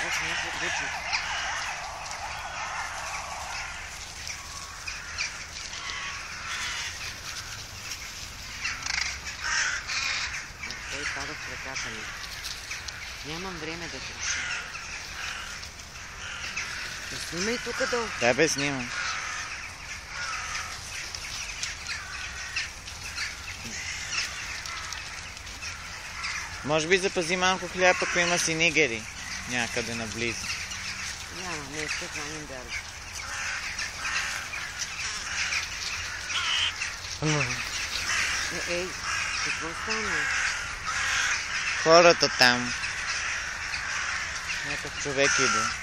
Ето някакво куче. Той пада в ръката ми. Нямам време да троша. Снимай тук долу. Да бе, снимам. Може би запази малко хляб, ако има си нигери някъде наблизо. Няма, не ще храним дали. Ей, какво стана? Хората там. Някакъв човек иде.